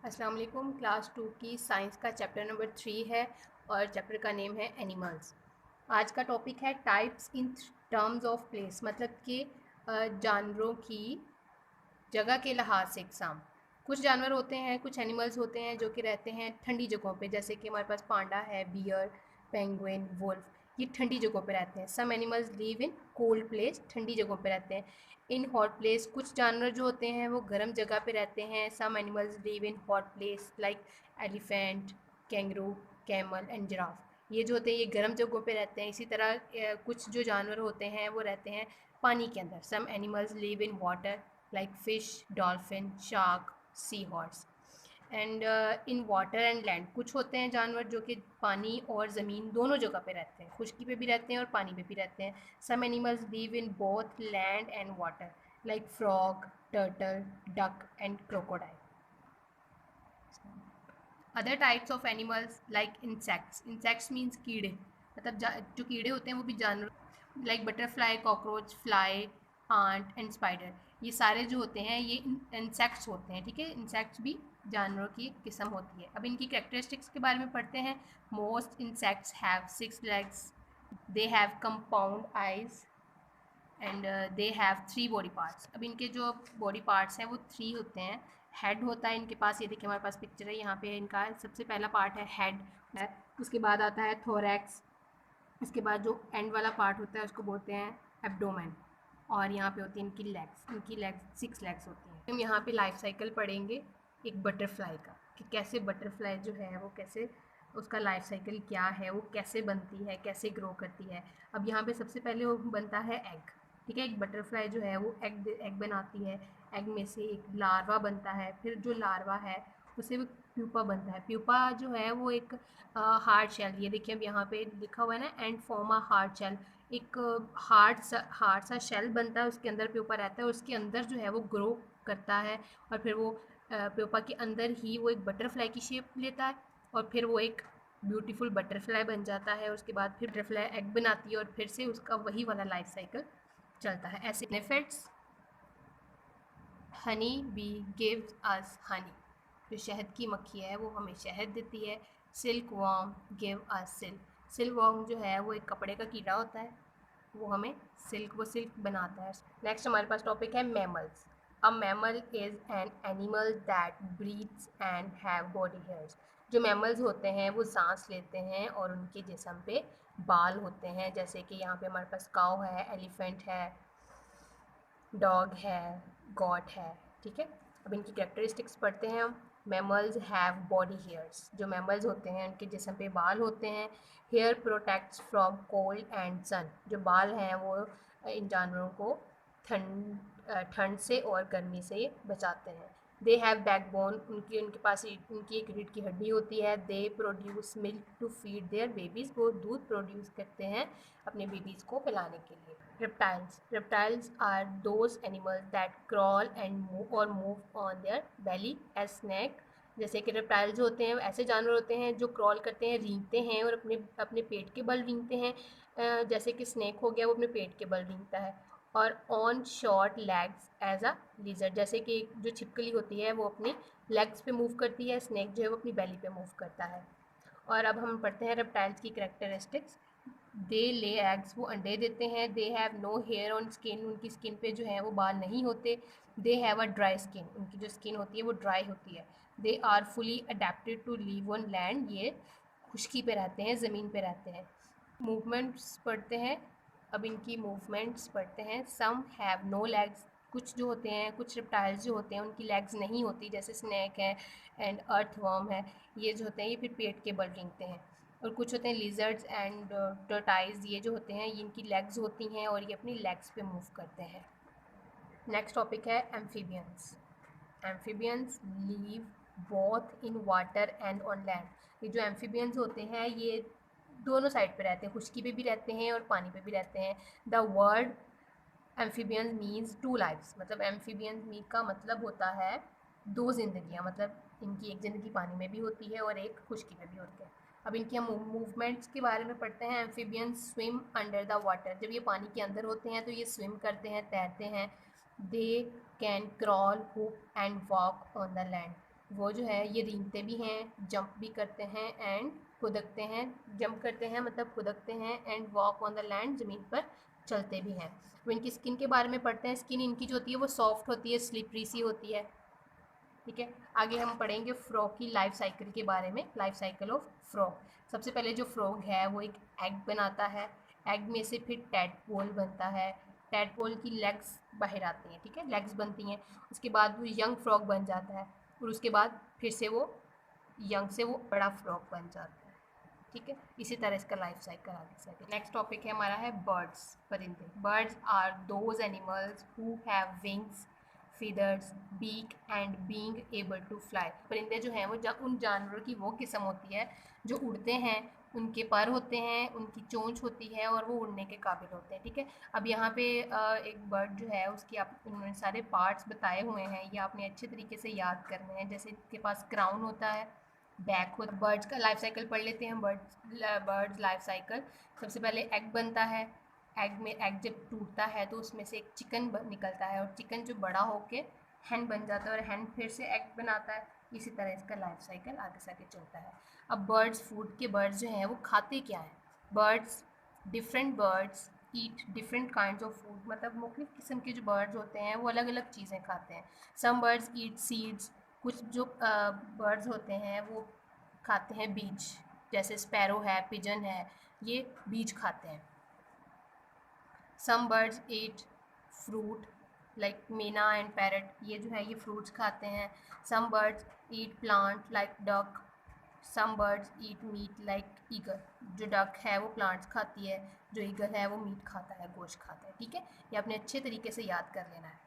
अस्सलाम वालेकुम। क्लास 2 की साइंस का चैप्टर नंबर 3 है और चैप्टर का नेम है एनिमल्स। आज का टॉपिक है types in terms of place, मतलब कि जानवरों की जगह के लिहाज से एग्जाम। कुछ जानवर होते हैं, कुछ एनिमल्स होते हैं जो कि रहते हैं ठंडी जगहों पे, जैसे कि हमारे पास पांडा है, बियर, पेंगुइन, वुल्फ। ये ठंडी जगहों पे रहते हैं। Some animals live in cold place, ठंडी जगहों पे रहते हैं। इन हॉट प्लेस कुछ जानवर जो होते हैं वो गर्म जगह पे रहते हैं। Some animals live in hot place like elephant, kangaroo, camel and giraffe. ये जो होते हैं ये गर्म जगहों पे रहते हैं। इसी तरह कुछ जो जानवर होते हैं वो रहते हैं पानी के अंदर। Some animals live in water like fish, dolphin, shark, sea horse. And in water and land कुछ होते हैं जानवर जो कि पानी और ज़मीन दोनों जगह पे रहते हैं, खुश्की पे भी रहते हैं और पानी पे भी रहते हैं। Some animals live in both land and water like frog, turtle, duck and crocodile. Other types of animals like insects, insects means कीड़े, मतलब जो कीड़े होते हैं वो भी जानवर, like butterfly, cockroach, fly, ant and spider. ये सारे जो होते हैं ये इंसेक्ट्स होते हैं, ठीक है। इंसेक्ट्स भी जानवरों की एक किस्म होती है। अब इनकी कैरेक्टरिस्टिक्स के बारे में पढ़ते हैं। Most insects have 6 legs, they have compound eyes and they have 3 body parts. अब इनके जो बॉडी पार्ट्स हैं वो 3 होते हैं। हेड होता है इनके पास, ये देखिए हमारे पास पिक्चर है यहाँ पे। इनका सबसे पहला पार्ट है हेड है, उसके बाद आता है थोरैक्स, इसके बाद जो एंड वाला पार्ट होता है उसको बोलते हैं एब्डोमेन, और यहाँ पे होती है इनकी लेग्स 6 legs होती हैं। हम यहाँ पे लाइफ साइकिल पढ़ेंगे एक बटरफ्लाई का, कि कैसे बटरफ्लाई जो है वो कैसे, उसका लाइफ साइकिल क्या है, वो कैसे बनती है, कैसे ग्रो करती है। अब यहाँ पे सबसे पहले वो बनता है एग, ठीक है। एक बटरफ्लाई जो है वो एग बनाती है। एग में से एक लार्वा बनता है, फिर जो लार्वा है उससे वो प्यूपा बनता है। प्यूपा जो है वो एक हार्ड शेल, ये देखिए अब यहाँ पे लिखा हुआ है ना, and form a hard shell. एक हार्ड सा शेल बनता है, उसके अंदर प्यूपा रहता है, उसके अंदर जो है वो ग्रो करता है, और फिर वो प्यूपा के अंदर ही वो एक बटरफ्लाई की शेप लेता है, और फिर वो एक ब्यूटीफुल बटरफ्लाई बन जाता है। उसके बाद फिर बटरफ्लाई एग बनाती है और फिर से उसका वही वाला लाइफ साइकिल चलता है। ऐसे benefits, honey bee gives us Honey, जो शहद की मक्खी है वो हमें शहद देती है। Silk worm give us silk, silk worm जो है वो एक कपड़े का कीड़ा होता है, वो सिल्क बनाता है। नेक्स्ट हमारे पास टॉपिक है mammals. A mammal is an animal that breathes and have body hairs. जो मैमल्स होते हैं वो सांस लेते हैं और उनके जिस्म पे बाल होते हैं, जैसे कि यहाँ पे हमारे पास काऊ है, एलिफेंट है, डॉग है, गॉट है, ठीक है। अब इनकी कैरेक्टरिस्टिक्स पढ़ते हैं हम। मैमल्स हैव बॉडी हेयर्स, जो मैमल्स होते हैं उनके जिस्म पे बाल होते हैं। Hair protects from cold and sun, जो बाल हैं वो इन जानवरों को ठंड से और गर्मी से बचाते हैं। दे हैव बैकबोन, उनके पास उनकी एक रीढ़ की हड्डी होती है। They produce milk to feed their babies, वो दूध प्रोड्यूस करते हैं अपने बेबीज़ को पिलाने के लिए। Reptiles are those animals that crawl and move on their belly as snake। जैसे कि रेप्टाइल्स होते हैं ऐसे जानवर होते हैं जो क्रॉल करते हैं, रेंगते हैं और अपने अपने पेट के बल रेंगते हैं। जैसे कि स्नेक हो गया, वो अपने पेट के बल रेंगता है। और on short legs as a lizard, जैसे कि जो छिपकली होती है वो अपनी लेग्स पे मूव करती है, स्नेक जो है वो अपनी बेली पे मूव करता है। और अब हम पढ़ते हैं रेप्टाइल्स की करेक्टरिस्टिक्स। दे ले एग्स, वो अंडे देते हैं। They have no hair on skin, उनकी स्किन पे जो है वो बाल नहीं होते। They have a dry skin, उनकी जो स्किन होती है वो ड्राई होती है। They are fully adapted to live on land, ये खुश्की पे रहते हैं, ज़मीन पे रहते हैं। मूवमेंट्स पढ़ते हैं। अब इनकी मूवमेंट्स पढ़ते हैं। सम हैव नो लेग्स, कुछ जो होते हैं, कुछ रिप्टाइल्स जो होते हैं उनकी लेग्स नहीं होती, जैसे स्नैक है एंड अर्थवर्म है। ये जो होते हैं ये फिर पेट के बल रेंगते हैं। और कुछ होते हैं लिजर्ड्स एंड टर्टाइज, ये जो होते हैं ये इनकी लेग्स होती हैं और ये अपनी लेग्स पे मूव करते हैं। नेक्स्ट टॉपिक है amphibians. Amphibians leave both in water and on land. ये जो एम्फीबियंस होते हैं ये दोनों साइड पे रहते हैं, खुश्की पे भी रहते हैं और पानी पे भी रहते हैं। The word amphibians means 2 lifes, मतलब एम्फीबियंस मी का मतलब होता है 2 जिंदगियाँ, मतलब इनकी एक ज़िंदगी पानी में भी होती है और एक खुश्की में भी होती है। अब इनकी हम मूवमेंट्स के बारे में पढ़ते हैं। Amphibians swim under the water, जब ये पानी के अंदर होते हैं तो ये स्विम करते हैं, तैरते हैं। They can crawl, hoop and walk on the land, वो जो है ये रेंगते भी हैं, जंप भी करते हैं एंड खुदकते हैं। जंप करते हैं मतलब खुदकते हैं, and walk on the land, ज़मीन पर चलते भी हैं। वो इनकी स्किन के बारे में पढ़ते हैं। स्किन इनकी जो होती है वो सॉफ्ट होती है, स्लिपरी सी होती है। ठीक है, आगे हम पढ़ेंगे फ्रॉग की लाइफ साइकिल के बारे में। Life cycle of frog. सबसे पहले जो फ्रॉग है वो एक एग बनाता है। एग में से फिर टैडपोल बनता है। टैडपोल की लेग्स बाहर आती हैं, ठीक है, लेग्स बनती हैं। उसके बाद वो यंग फ्रॉग बन जाता है, और उसके बाद फिर से वो यंग से वो बड़ा फ्रॉग बन जाता है। ठीक है, इसी तरह इसका लाइफ साइकिल आगे साइकिल। नेक्स्ट टॉपिक है हमारा है बर्ड्स, परिंदे। Birds are those animals who have wings, feathers, beak and being able to fly. परिंदे जो हैं वो उन जानवरों की वो किस्म होती है जो उड़ते हैं, उनके पर होते हैं, उनकी चोंच होती है और वो उड़ने के काबिल होते हैं। ठीक है, अब यहाँ पे एक बर्ड जो है उसकी आप उन्होंने सारे पार्ट्स बताए हुए हैं, ये आपने अच्छे तरीके से याद करने हैं। जैसे इसके पास क्राउन होता है, बैक होता है। बर्ड्स का लाइफ साइकिल पढ़ लेते हैं। बर्ड्स लाइफ साइकिल, सबसे पहले एग बनता है। एग जब टूटता है तो उसमें से एक चिकन निकलता है, और चिकन जो बड़ा होके हैन बन जाता है, और हैन फिर से एग बनाता है। इसी तरह इसका लाइफ साइकिल आगे से आगे चलता है। अब बर्ड्स, फूड के बर्ड्स जो हैं वो खाते क्या हैं? Different birds eat different kind of food, मतलब मुख्तलिफ किस्म के जो बर्ड्स होते हैं वो अलग अलग चीज़ें खाते हैं। सम बर्ड्स ईट सीड्स, कुछ जो बर्ड्स होते हैं वो खाते हैं बीज, जैसे स्पैरो है, पिजन है, ये बीज खाते हैं। Some birds eat fruit like myna and parrot, ये जो है ये फ्रूट्स खाते हैं। Some birds eat plant like duck. Some birds eat meat like eagle, जो डक है वो प्लांट्स खाती है, जो ईगल है वो मीट खाता है, गोश्त खाता है। ठीक है, ये आपने अच्छे तरीके से याद कर लेना है।